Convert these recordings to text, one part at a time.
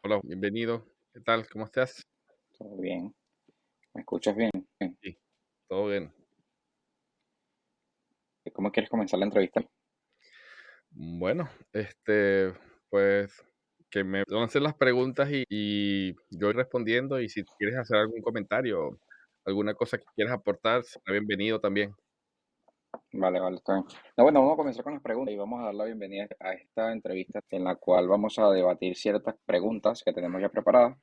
Hola, bienvenido. ¿Qué tal? ¿Cómo estás? Todo bien. ¿Me escuchas bien? Sí, todo bien. ¿Cómo quieres comenzar la entrevista? Bueno, pues que me lancen las preguntas y yo voy respondiendo y si quieres hacer algún comentario o alguna cosa que quieras aportar, será bienvenido también. Vale, vale, está bien. No, bueno, vamos a comenzar con las preguntas y vamos a dar la bienvenida a esta entrevista en la cual vamos a debatir ciertas preguntas que tenemos ya preparadas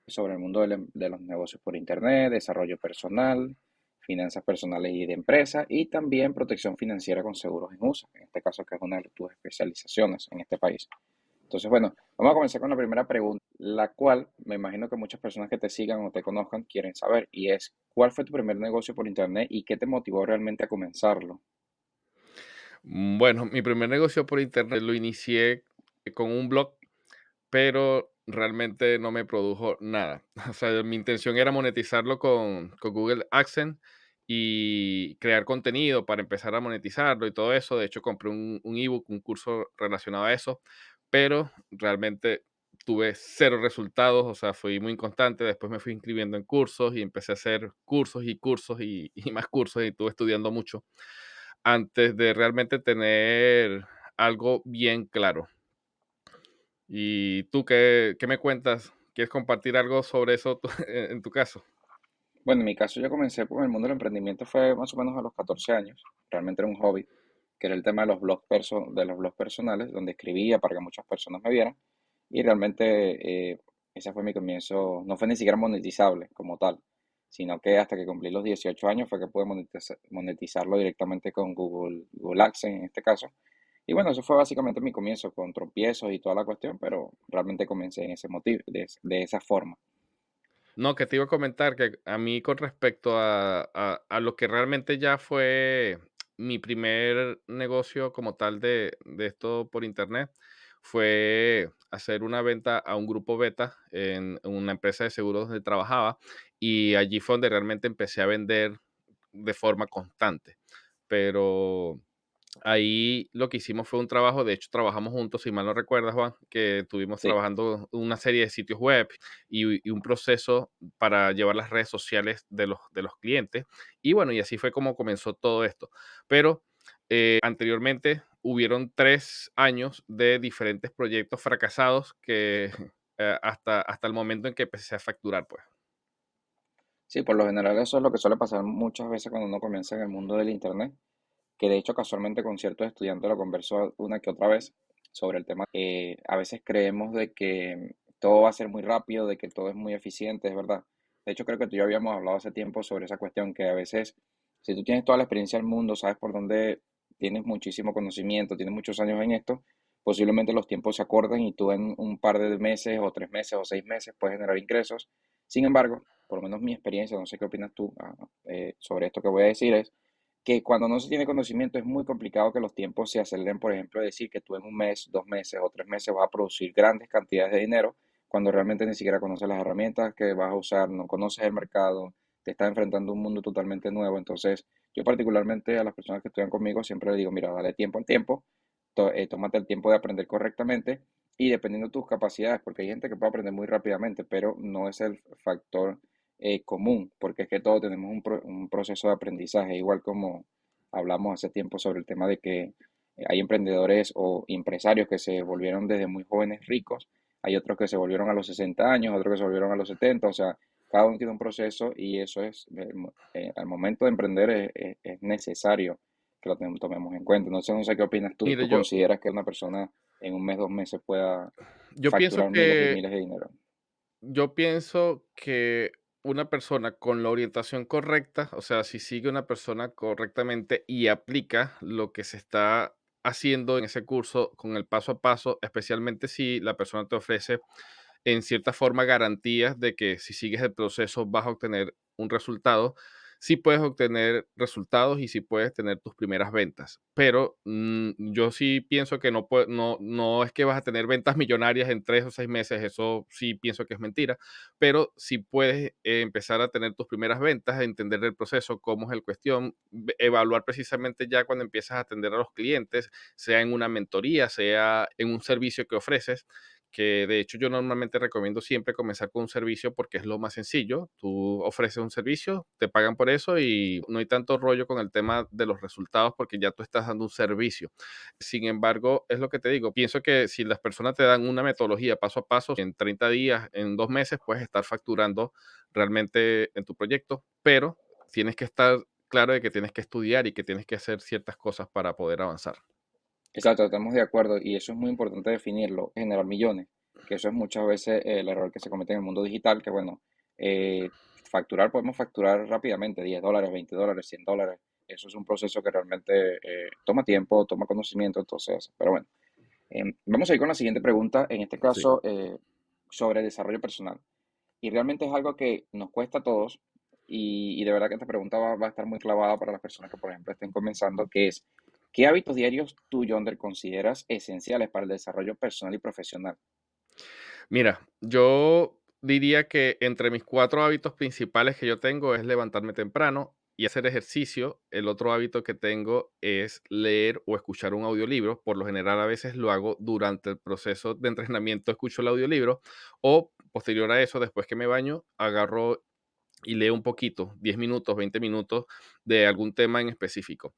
sobre el mundo de los negocios por Internet, desarrollo personal, finanzas personales y de empresa y también protección financiera con seguros en USA, en este caso que es una de tus especializaciones en este país. Entonces, bueno, vamos a comenzar con la primera pregunta, la cual me imagino que muchas personas que te sigan o te conozcan quieren saber, y es, ¿cuál fue tu primer negocio por internet y qué te motivó realmente a comenzarlo? Bueno, mi primer negocio por internet lo inicié con un blog, pero realmente no me produjo nada. O sea, mi intención era monetizarlo con Google AdSense y crear contenido para empezar a monetizarlo y todo eso. De hecho, compré un ebook, un curso relacionado a eso, pero realmente tuve cero resultados, o sea, fui muy inconstante. Después me fui inscribiendo en cursos y empecé a hacer cursos y cursos y más cursos y estuve estudiando mucho antes de realmente tener algo bien claro. ¿Y tú qué me cuentas? ¿Quieres compartir algo sobre eso en tu caso? Bueno, en mi caso yo comencé con el mundo del emprendimiento fue más o menos a los 14 años, realmente era un hobby, que era el tema de los de los blogs personales, donde escribía para que muchas personas me vieran, y realmente ese fue mi comienzo, no fue ni siquiera monetizable como tal, sino que hasta que cumplí los 18 años fue que pude monetizarlo directamente con Google AdSense en este caso. Y bueno, eso fue básicamente mi comienzo, con tropiezos y toda la cuestión, pero realmente comencé en ese motivo, de esa forma. No, que te iba a comentar que a mí con respecto a lo que realmente ya fue mi primer negocio como tal de esto por internet, fue hacer una venta a un grupo beta en una empresa de seguros donde trabajaba y allí fue donde realmente empecé a vender de forma constante. Pero ahí lo que hicimos fue un trabajo, de hecho trabajamos juntos, si mal no recuerdas, Juan, que estuvimos Sí. trabajando una serie de sitios web y un proceso para llevar las redes sociales de los clientes. Y bueno, y así fue como comenzó todo esto. Pero anteriormente hubieron 3 años de diferentes proyectos fracasados que hasta el momento en que empecé a facturar, pues. Sí, por lo general eso es lo que suele pasar muchas veces cuando uno comienza en el mundo del internet, que de hecho casualmente con ciertos estudiantes lo converso una que otra vez sobre el tema. A veces creemos de que todo va a ser muy rápido, de que todo es muy eficiente, es verdad. De hecho creo que tú y yo habíamos hablado hace tiempo sobre esa cuestión, que a veces si tú tienes toda la experiencia del mundo, sabes por dónde, tienes muchísimo conocimiento, tienes muchos años en esto, posiblemente los tiempos se acortan y tú en un par de meses o 3 meses o 6 meses puedes generar ingresos. Sin embargo, por lo menos mi experiencia, no sé qué opinas tú sobre esto que voy a decir, es que cuando no se tiene conocimiento es muy complicado que los tiempos se aceleren. Por ejemplo, decir que tú en un mes, 2 meses o 3 meses vas a producir grandes cantidades de dinero cuando realmente ni siquiera conoces las herramientas que vas a usar, no conoces el mercado, te estás enfrentando a un mundo totalmente nuevo. Entonces, yo particularmente a las personas que estudian conmigo siempre les digo, mira, dale tiempo al tiempo, tómate el tiempo de aprender correctamente y dependiendo de tus capacidades, porque hay gente que puede aprender muy rápidamente, pero no es el factor común, porque es que todos tenemos un proceso de aprendizaje, igual como hablamos hace tiempo sobre el tema de que hay emprendedores o empresarios que se volvieron desde muy jóvenes ricos, hay otros que se volvieron a los 60 años, otros que se volvieron a los 70, o sea, cada uno tiene un proceso y eso es, al momento de emprender es necesario que lo tomemos en cuenta. No sé qué opinas tú. Mire, ¿Tú consideras que una persona en un mes, 2 meses pueda yo pienso facturar miles y que miles de dinero? Yo pienso que una persona con la orientación correcta, o sea, si sigue una persona correctamente y aplica lo que se está haciendo en ese curso con el paso a paso, especialmente si la persona te ofrece en cierta forma garantías de que si sigues el proceso vas a obtener un resultado, sí puedes obtener resultados y sí puedes tener tus primeras ventas. Pero yo sí pienso que no es que vas a tener ventas millonarias en 3 o 6 meses, eso sí pienso que es mentira, pero sí puedes empezar a tener tus primeras ventas, entender el proceso, cómo es el cuestión, evaluar precisamente ya cuando empiezas a atender a los clientes, sea en una mentoría, sea en un servicio que ofreces que de hecho yo normalmente recomiendo siempre comenzar con un servicio porque es lo más sencillo. Tú ofreces un servicio, te pagan por eso y no hay tanto rollo con el tema de los resultados porque ya tú estás dando un servicio. Sin embargo, es lo que te digo, pienso que si las personas te dan una metodología paso a paso, en 30 días, en 2 meses, puedes estar facturando realmente en tu proyecto, pero tienes que estar claro de que tienes que estudiar y que tienes que hacer ciertas cosas para poder avanzar. Exacto, estamos de acuerdo y eso es muy importante definirlo, generar millones, que eso es muchas veces el error que se comete en el mundo digital, que bueno, eh, podemos facturar rápidamente $10, $20, $100, eso es un proceso que realmente toma tiempo, toma conocimiento, entonces, pero bueno, vamos a ir con la siguiente pregunta, en este Sí. caso sobre desarrollo personal. Y realmente es algo que nos cuesta a todos y de verdad que esta pregunta va a estar muy clavada para las personas que, por ejemplo, estén comenzando, que es, ¿qué hábitos diarios tú, Yonder, consideras esenciales para el desarrollo personal y profesional? Mira, yo diría que entre mis 4 hábitos principales que yo tengo es levantarme temprano y hacer ejercicio. El otro hábito que tengo es leer o escuchar un audiolibro. Por lo general, a veces lo hago durante el proceso de entrenamiento, escucho el audiolibro o posterior a eso, después que me baño, agarro y leo un poquito, 10 minutos, 20 minutos de algún tema en específico.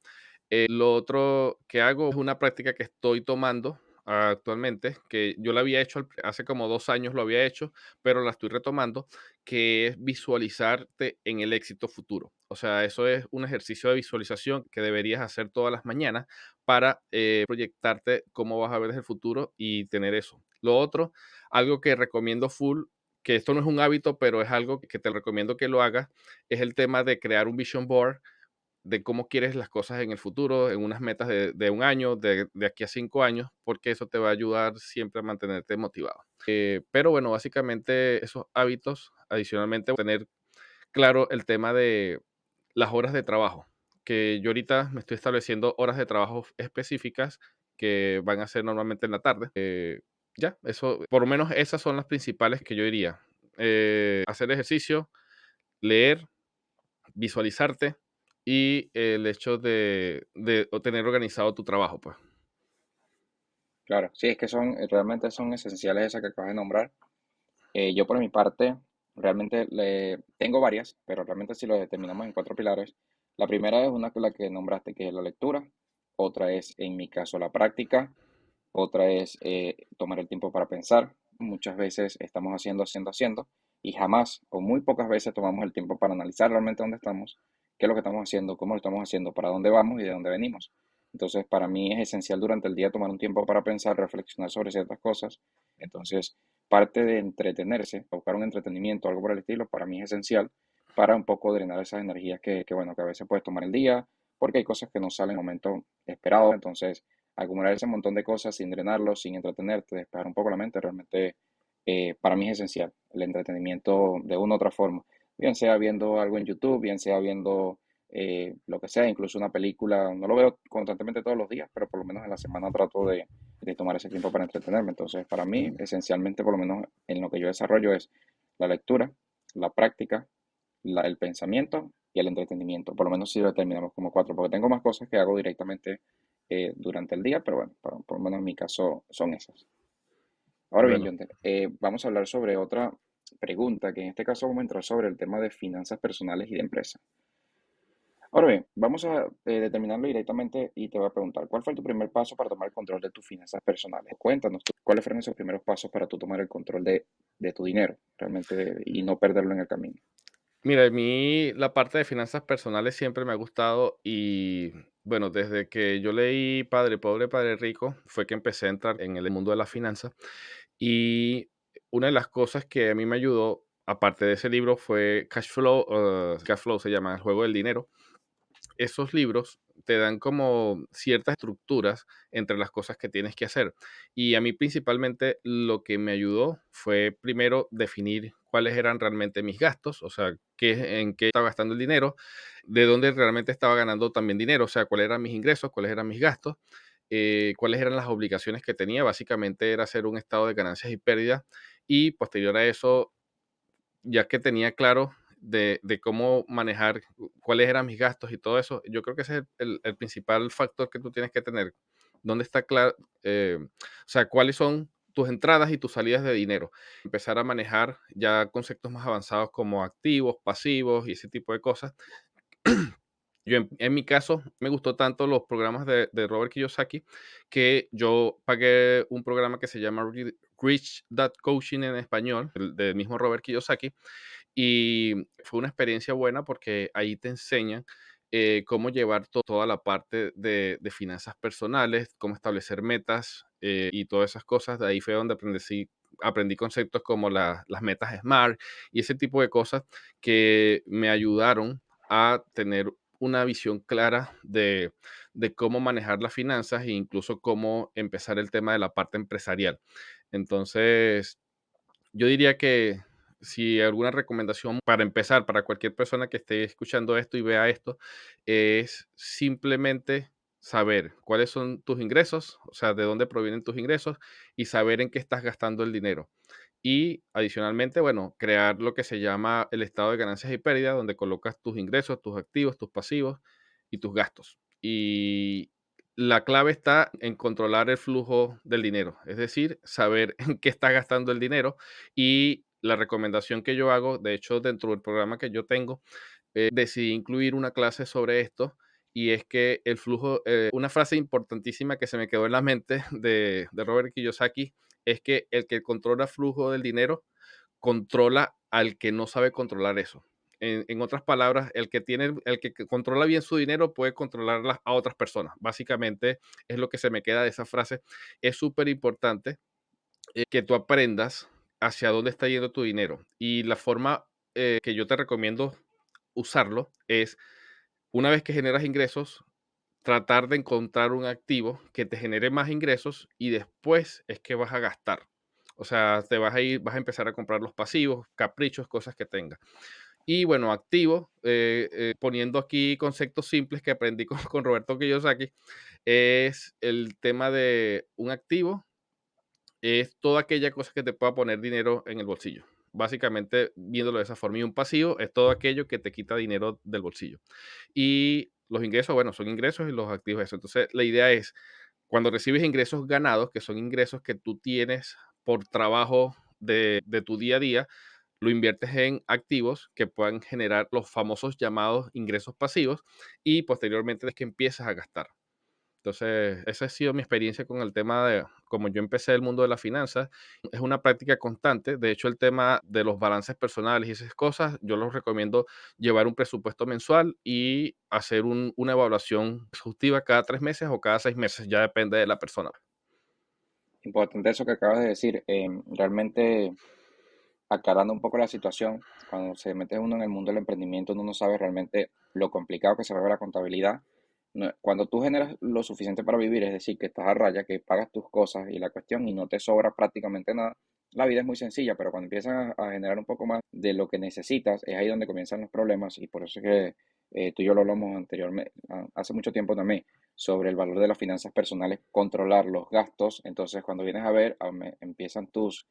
Lo otro que hago es una práctica que estoy tomando actualmente, que yo la había hecho hace como 2 años, lo había hecho, pero la estoy retomando, que es visualizarte en el éxito futuro. O sea, eso es un ejercicio de visualización que deberías hacer todas las mañanas para proyectarte cómo vas a ver el futuro y tener eso. Lo otro, algo que recomiendo full, que esto no es un hábito, pero es algo que te recomiendo que lo hagas, es el tema de crear un vision board de cómo quieres las cosas en el futuro, en unas metas de un año, de aquí a 5 años, porque eso te va a ayudar siempre a mantenerte motivado. Pero bueno, básicamente esos hábitos, adicionalmente, tener claro el tema de las horas de trabajo, que yo ahorita me estoy estableciendo horas de trabajo específicas que van a ser normalmente en la tarde. Ya, eso, por lo menos esas son las principales que yo diría. Hacer ejercicio, leer, visualizarte y el hecho de o tener organizado tu trabajo, pues. Claro, sí, es que realmente son esenciales esas que acabas de nombrar. Yo por mi parte, realmente tengo varias, pero realmente si lo determinamos en cuatro pilares, la primera es una que la que nombraste, que es la lectura, otra es, en mi caso, la práctica, otra es tomar el tiempo para pensar. Muchas veces estamos haciendo y jamás o muy pocas veces tomamos el tiempo para analizar realmente dónde estamos, qué es lo que estamos haciendo, cómo lo estamos haciendo, para dónde vamos y de dónde venimos. Entonces, para mí es esencial durante el día tomar un tiempo para pensar, reflexionar sobre ciertas cosas. Entonces, parte de entretenerse, buscar un entretenimiento, algo por el estilo, para mí es esencial para un poco drenar esas energías bueno, que a veces puedes tomar el día, porque hay cosas que no salen en el momento esperado. Entonces, acumular ese montón de cosas sin drenarlo, sin entretenerte, despejar un poco la mente, realmente para mí es esencial el entretenimiento de una u otra forma. Bien sea viendo algo en YouTube, bien sea viendo lo que sea, incluso una película. No lo veo constantemente todos los días, pero por lo menos en la semana trato de tomar ese tiempo para entretenerme. Entonces, para mí, esencialmente, por lo menos en lo que yo desarrollo es la lectura, la práctica, el pensamiento y el entretenimiento. Por lo menos si lo determinamos como cuatro, porque tengo más cosas que hago directamente durante el día, pero bueno, por lo menos en mi caso son esas. Ahora bien, Bueno, John, vamos a hablar sobre otra pregunta, que en este caso vamos a entrar sobre el tema de finanzas personales y de empresa. Ahora bien, vamos a determinarlo directamente y te voy a preguntar, ¿cuál fue tu primer paso para tomar el control de tus finanzas personales? Cuéntanos cuáles fueron esos primeros pasos para tú tomar el control de tu dinero realmente y no perderlo en el camino. mira, a mí la parte de finanzas personales siempre me ha gustado y bueno, desde que yo leí Padre Pobre, Padre Rico, fue que empecé a entrar en el mundo de las finanzas. Y una de las cosas que a mí me ayudó, aparte de ese libro, fue Cash Flow se llama, el juego del dinero. Esos libros te dan como ciertas estructuras entre las cosas que tienes que hacer. Y a mí principalmente lo que me ayudó fue primero definir cuáles eran realmente mis gastos, o sea, en qué estaba gastando el dinero, de dónde realmente estaba ganando también dinero, o sea, cuáles eran mis ingresos, cuáles eran mis gastos, cuáles eran las obligaciones que tenía. Básicamente era hacer un estado de ganancias y pérdidas y posterior a eso ya que tenía claro de cómo manejar cuáles eran mis gastos y todo eso, yo creo que ese es el principal factor que tú tienes que tener. ¿Dónde está claro? O sea, cuáles son tus entradas y tus salidas de dinero. Empezar a manejar ya conceptos más avanzados como activos, pasivos y ese tipo de cosas. Yo en mi caso, me gustó tanto los programas de Robert Kiyosaki que yo pagué un programa que se llama Rich Dad Coaching en español, del mismo Robert Kiyosaki, y fue una experiencia buena porque ahí te enseñan cómo llevar toda la parte de finanzas personales, cómo establecer metas y todas esas cosas. De ahí fue donde aprendí conceptos como las metas SMART y ese tipo de cosas que me ayudaron a tener una visión clara de cómo manejar las finanzas e incluso cómo empezar el tema de la parte empresarial. Entonces, yo diría que si alguna recomendación para empezar, para cualquier persona que esté escuchando esto y vea esto, es simplemente saber cuáles son tus ingresos, o sea, de dónde provienen tus ingresos y saber en qué estás gastando el dinero. Y adicionalmente, bueno, crear lo que se llama el estado de ganancias y pérdidas, donde colocas tus ingresos, tus activos, tus pasivos y tus gastos. Y la clave está en controlar el flujo del dinero, es decir, saber en qué está gastando el dinero. Y la recomendación que yo hago, de hecho, dentro del programa que yo tengo, decidí incluir una clase sobre esto y es que el flujo, una frase importantísima que se me quedó en la mente de Robert Kiyosaki es que el que controla flujo del dinero controla al que no sabe controlar eso. En otras palabras, el que controla bien su dinero puede controlar a otras personas. Básicamente es lo que se me queda de esa frase. Es súper importante que tú aprendas hacia dónde está yendo tu dinero. Y la forma que yo te recomiendo usarlo es, una vez que generas ingresos, tratar de encontrar un activo que te genere más ingresos y después es que vas a gastar. O sea, vas a empezar a comprar los pasivos, caprichos, cosas que tengas. Y bueno, activo, poniendo aquí conceptos simples que aprendí con Roberto Kiyosaki, es el tema de un activo, es toda aquella cosa que te pueda poner dinero en el bolsillo. Básicamente, viéndolo de esa forma. Y un pasivo es todo aquello que te quita dinero del bolsillo. Y los ingresos, bueno, son ingresos y los activos eso. Entonces, la idea es, cuando recibes ingresos ganados, que son ingresos que tú tienes por trabajo de tu día a día, lo inviertes en activos que puedan generar los famosos llamados ingresos pasivos y posteriormente es que empiezas a gastar. Entonces, esa ha sido mi experiencia con el tema de cómo yo empecé el mundo de las finanzas. Es una práctica constante. De hecho, el tema de los balances personales y esas cosas, yo los recomiendo llevar un presupuesto mensual y hacer una evaluación exhaustiva cada 3 meses o cada 6 meses. Ya depende de la persona. Importante eso que acabas de decir. Realmente aclarando un poco la situación, cuando se mete uno en el mundo del emprendimiento, uno no sabe realmente lo complicado que se vuelve la contabilidad. Cuando tú generas lo suficiente para vivir, es decir, que estás a raya, que pagas tus cosas y la cuestión y no te sobra prácticamente nada, la vida es muy sencilla, pero cuando empiezan a generar un poco más de lo que necesitas, es ahí donde comienzan los problemas y por eso es que tú y yo lo hablamos anteriormente, hace mucho tiempo también, sobre el valor de las finanzas personales, controlar los gastos. Entonces, cuando vienes a ver, empiezan tus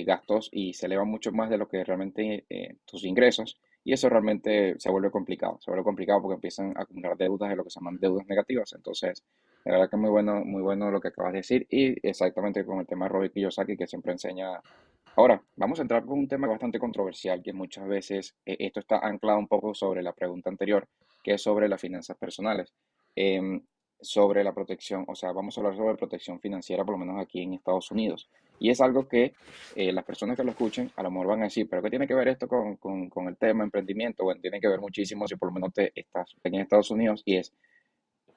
gastos y se elevan mucho más de lo que realmente tus ingresos. Y eso realmente se vuelve complicado. Se vuelve complicado porque empiezan a acumular deudas de lo que se llaman deudas negativas. Entonces, la verdad que es muy bueno lo que acabas de decir. Y exactamente con el tema de Robert Kiyosaki que siempre enseña. Ahora, vamos a entrar con un tema bastante controversial que muchas veces esto está anclado un poco sobre la pregunta anterior, que es sobre las finanzas personales. Em, sobre la protección, o sea, vamos a hablar sobre protección financiera, por lo menos aquí en Estados Unidos. Y es algo que las personas que lo escuchen a lo mejor van a decir, pero ¿qué tiene que ver esto con el tema emprendimiento? Bueno, tiene que ver muchísimo si por lo menos te estás aquí en Estados Unidos y es,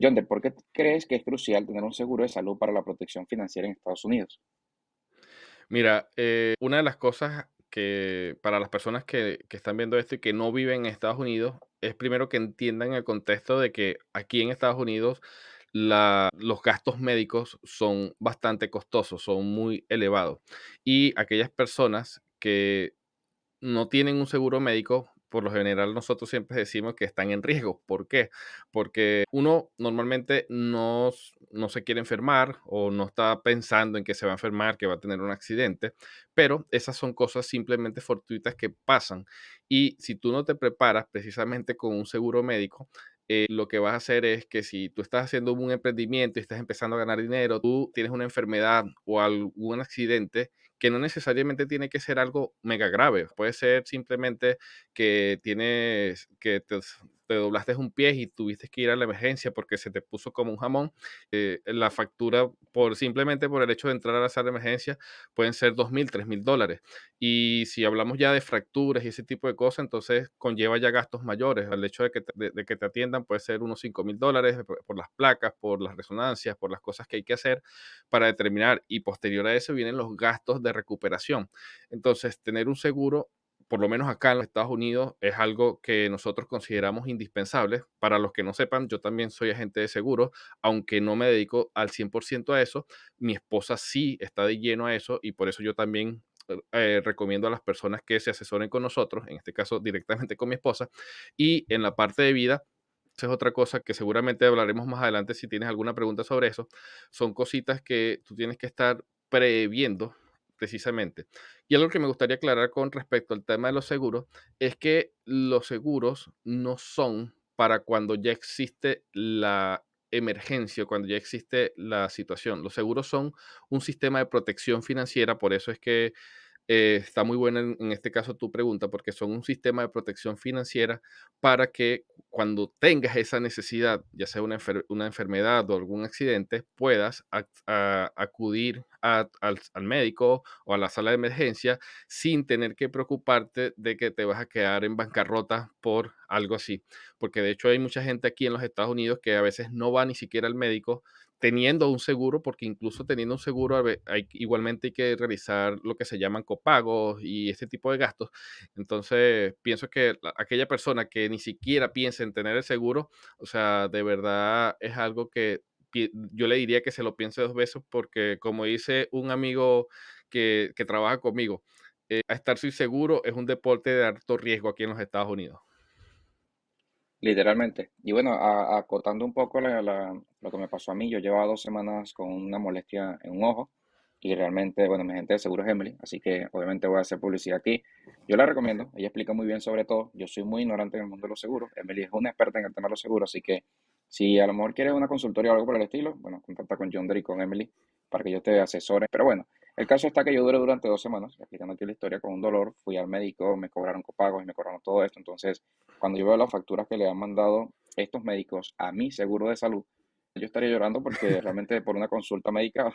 John, ¿por qué crees que es crucial tener un seguro de salud para la protección financiera en Estados Unidos? Mira, una de las cosas que para las personas que están viendo esto y que no viven en Estados Unidos, es primero que entiendan el contexto de que aquí en Estados Unidos los gastos médicos son bastante costosos, son muy elevados. Y aquellas personas que no tienen un seguro médico, por lo general nosotros siempre decimos que están en riesgo. ¿Por qué? Porque uno normalmente no se quiere enfermar o no está pensando en que se va a enfermar, que va a tener un accidente, pero esas son cosas simplemente fortuitas que pasan. Y si tú no te preparas precisamente con un seguro médico, lo que vas a hacer es que si tú estás haciendo un emprendimiento y estás empezando a ganar dinero, tú tienes una enfermedad o algún accidente que no necesariamente tiene que ser algo mega grave, puede ser simplemente que te doblaste un pie y tuviste que ir a la emergencia porque se te puso como un jamón. La factura simplemente por el hecho de entrar a la sala de emergencia pueden ser 2.000, $3.000. Y si hablamos ya de fracturas y ese tipo de cosas, entonces conlleva ya gastos mayores. El hecho de que te atiendan puede ser unos $5.000 por las placas, por las resonancias, por las cosas que hay que hacer para determinar. Y posterior a eso vienen los gastos de recuperación. Entonces, tener un seguro, por lo menos acá en los Estados Unidos, es algo que nosotros consideramos indispensable. Para los que no sepan, yo también soy agente de seguros, aunque no me dedico al 100% a eso. Mi esposa sí está de lleno a eso y por eso yo también recomiendo a las personas que se asesoren con nosotros, en este caso directamente con mi esposa. Y en la parte de vida, esa es otra cosa que seguramente hablaremos más adelante si tienes alguna pregunta sobre eso. Son cositas que tú tienes que estar previendo precisamente. Y algo que me gustaría aclarar con respecto al tema de los seguros es que los seguros no son para cuando ya existe la emergencia, cuando ya existe la situación. Los seguros son un sistema de protección financiera, por eso es que está muy buena en este caso tu pregunta, porque son un sistema de protección financiera para que cuando tengas esa necesidad, ya sea una enfermedad o algún accidente, puedas acudir al médico o a la sala de emergencia sin tener que preocuparte de que te vas a quedar en bancarrota por algo así. Porque de hecho hay mucha gente aquí en los Estados Unidos que a veces no va ni siquiera al médico teniendo un seguro, porque incluso teniendo un seguro, igualmente hay que realizar lo que se llaman copagos y este tipo de gastos. Entonces, pienso que aquella persona que ni siquiera piensa en tener el seguro, o sea, de verdad es algo que yo le diría que se lo piense dos veces, porque como dice un amigo que trabaja conmigo, a estar sin seguro es un deporte de alto riesgo aquí en los Estados Unidos. Literalmente. Y bueno, acotando un poco lo que me pasó a mí, yo llevaba 2 semanas con una molestia en un ojo y realmente, bueno, mi gente de seguro es Emily, así que obviamente voy a hacer publicidad aquí. Yo la recomiendo, ella explica muy bien sobre todo. Yo soy muy ignorante en el mundo de los seguros. Emily es una experta en el tema de los seguros, así que si a lo mejor quieres una consultoría o algo por el estilo, bueno, contacta con John y con Emily para que ellos te asesoren. Pero bueno, el caso está que yo duré durante 2 semanas, explicando aquí la historia, con un dolor, fui al médico, me cobraron copagos y me cobraron todo esto. Entonces, cuando yo veo las facturas que le han mandado estos médicos a mi seguro de salud, yo estaría llorando porque realmente por una consulta médica,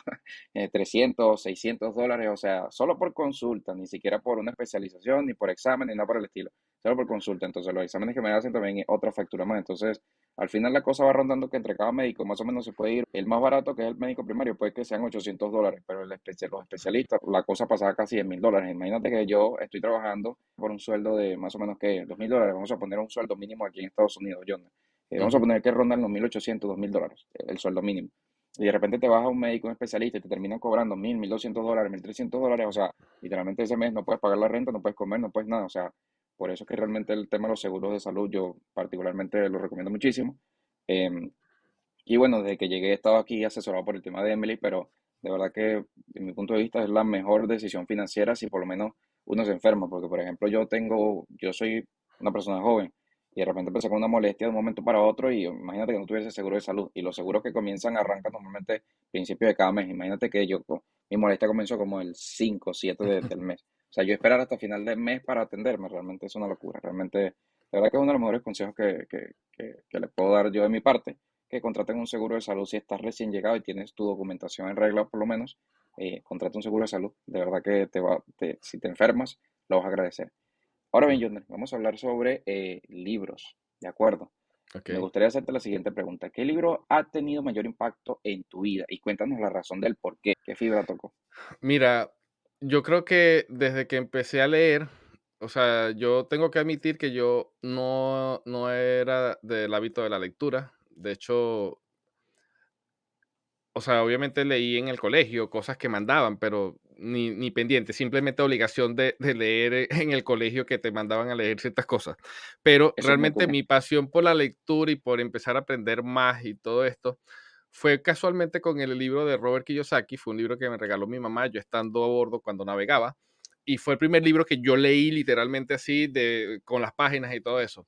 300, $600, o sea, solo por consulta, ni siquiera por una especialización, ni por examen, ni nada por el estilo, solo por consulta. Entonces, los exámenes que me hacen también es otra factura más. Entonces, al final la cosa va rondando que entre cada médico más o menos se puede ir. El más barato, que es el médico primario, puede que sean $800, pero los especialistas, la cosa pasaba casi $10.000. Imagínate que yo estoy trabajando por un sueldo de más o menos que $2.000. Vamos a poner un sueldo mínimo aquí en Estados Unidos, John. Vamos a Ujú. poner que rondan los 1.800, $2.000, el sueldo mínimo. Y de repente te vas a un médico, un especialista y te terminan cobrando 1.000, $1.200, $1.300. O sea, literalmente ese mes no puedes pagar la renta, no puedes comer, no puedes nada. O sea, por eso es que realmente el tema de los seguros de salud yo particularmente lo recomiendo muchísimo. Em, y bueno, desde que llegué he estado aquí asesorado por el tema de Emily, pero de verdad que, desde mi punto de vista, es la mejor decisión financiera si por lo menos uno se enferma. Porque, por ejemplo, yo soy una persona joven y de repente empecé con una molestia de un momento para otro y imagínate que no tuviese seguro de salud. Y los seguros que comienzan arrancan normalmente a principios de cada mes. Imagínate que mi molestia comenzó como el 5 o 7 del mes. O sea, yo esperar hasta final del mes para atenderme, realmente es una locura. Realmente, de verdad que es uno de los mejores consejos que le puedo dar yo de mi parte, que contraten un seguro de salud si estás recién llegado y tienes tu documentación en regla por lo menos. Contrata un seguro de salud. De verdad que si te enfermas, lo vas a agradecer. Ahora bien, Jonder, vamos a hablar sobre libros, ¿de acuerdo? Ok. Me gustaría hacerte la siguiente pregunta. ¿Qué libro ha tenido mayor impacto en tu vida? Y cuéntanos la razón del por qué. ¿Qué fibra tocó? Mira, yo creo que desde que empecé a leer, o sea, yo tengo que admitir que yo no era del hábito de la lectura. De hecho, o sea, obviamente leí en el colegio cosas que mandaban, pero ni pendiente, simplemente obligación de leer en el colegio que te mandaban a leer ciertas cosas. Pero Eso es muy realmente común. mi pasión por la lectura y por empezar a aprender más y todo esto fue casualmente con el libro de Robert Kiyosaki. Fue un libro que me regaló mi mamá, yo estando a bordo cuando navegaba. Y fue el primer libro que yo leí literalmente así, con las páginas y todo eso.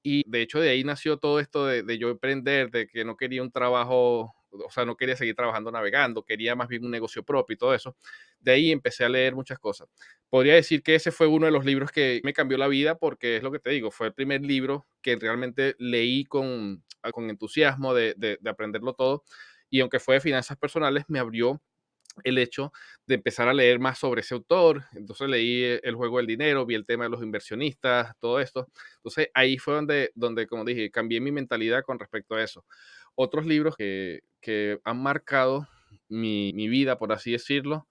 Y de hecho de ahí nació todo esto de yo emprender, de que no quería un trabajo, o sea, no quería seguir trabajando navegando, quería más bien un negocio propio y todo eso. De ahí empecé a leer muchas cosas. Podría decir que ese fue uno de los libros que me cambió la vida porque es lo que te digo, fue el primer libro que realmente leí con entusiasmo de aprenderlo todo. Y aunque fue de finanzas personales, me abrió el hecho de empezar a leer más sobre ese autor. Entonces leí El juego del dinero, vi el tema de los inversionistas, todo esto. Entonces ahí fue donde como dije, cambié mi mentalidad con respecto a eso. Otros libros que han marcado mi vida, por así decirlo,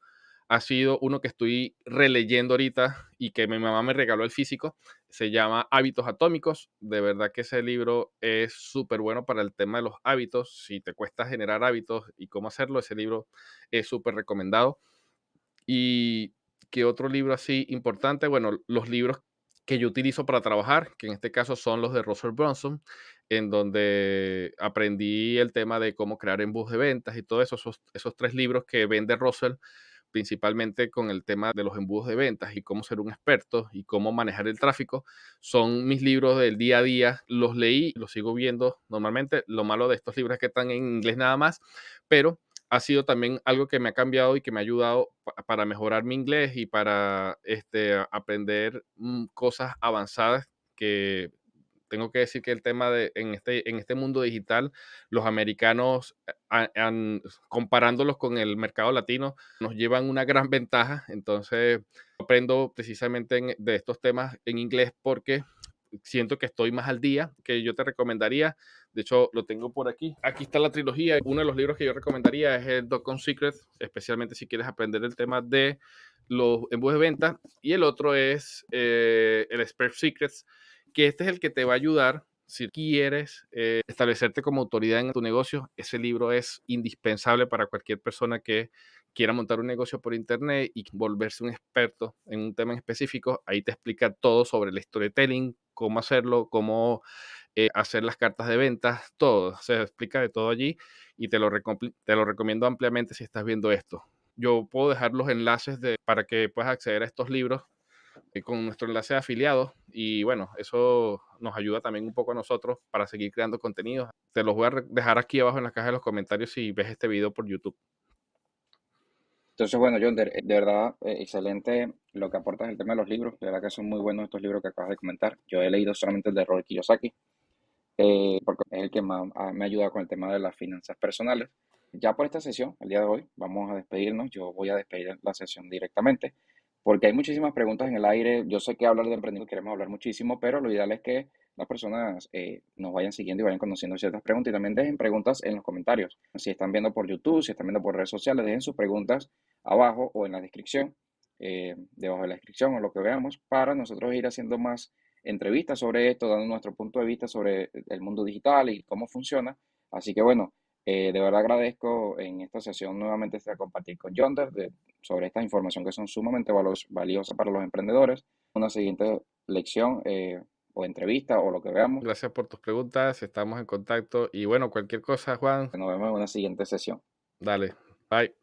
ha sido uno que estoy releyendo ahorita y que mi mamá me regaló el físico. Se llama Hábitos Atómicos. De verdad que ese libro es súper bueno para el tema de los hábitos. Si te cuesta generar hábitos y cómo hacerlo, ese libro es súper recomendado. Y qué otro libro así importante, bueno, los libros que yo utilizo para trabajar, que en este caso son los de Russell Brunson, en donde aprendí el tema de cómo crear embudos de ventas y todo eso, esos tres libros que vende Russell, principalmente con el tema de los embudos de ventas y cómo ser un experto y cómo manejar el tráfico, son mis libros del día a día. Los leí, los sigo viendo normalmente. Lo malo de estos libros es que están en inglés nada más, pero ha sido también algo que me ha cambiado y que me ha ayudado para mejorar mi inglés y para aprender cosas avanzadas que tengo que decir que el tema de en este mundo digital, los americanos, comparándolos con el mercado latino, nos llevan una gran ventaja. Entonces, aprendo precisamente de estos temas en inglés porque siento que estoy más al día, que yo te recomendaría. De hecho, lo tengo por aquí. Aquí está la trilogía. Uno de los libros que yo recomendaría es el Dotcom Secret, especialmente si quieres aprender el tema de los embudos de venta. Y el otro es el Expert Secrets, que este es el que te va a ayudar si quieres establecerte como autoridad en tu negocio. Ese libro es indispensable para cualquier persona que quiera montar un negocio por internet y volverse un experto en un tema en específico. Ahí te explica todo sobre el storytelling, cómo hacerlo, cómo hacer las cartas de ventas, todo. Se explica de todo allí y te lo recomiendo ampliamente si estás viendo esto. Yo puedo dejar los enlaces para que puedas acceder a estos libros con nuestro enlace de afiliados y bueno, eso nos ayuda también un poco a nosotros para seguir creando contenidos. Te los voy a dejar aquí abajo en la caja de los comentarios si ves este video por YouTube. Entonces, bueno, John, de verdad, excelente lo que aportas en el tema de los libros. De verdad que son muy buenos estos libros que acabas de comentar. Yo he leído solamente el de Robert Kiyosaki, porque es el que más me ha ayudado con el tema de las finanzas personales. Ya por esta sesión, el día de hoy, vamos a despedirnos. Yo voy a despedir la sesión directamente, porque hay muchísimas preguntas en el aire. Yo sé que hablar de emprendimiento queremos hablar muchísimo, pero lo ideal es que las personas nos vayan siguiendo y vayan conociendo ciertas preguntas y también dejen preguntas en los comentarios. Si están viendo por YouTube, si están viendo por redes sociales, dejen sus preguntas abajo o en la descripción, debajo de la descripción o lo que veamos, para nosotros ir haciendo más entrevistas sobre esto, dando nuestro punto de vista sobre el mundo digital y cómo funciona. Así que bueno, de verdad agradezco en esta sesión nuevamente estar a compartir con Yonder sobre esta información que son sumamente valiosas para los emprendedores. Una siguiente lección o entrevista o lo que veamos. Gracias por tus preguntas, estamos en contacto y bueno, cualquier cosa, Juan, Nos vemos en una siguiente sesión. dale, bye.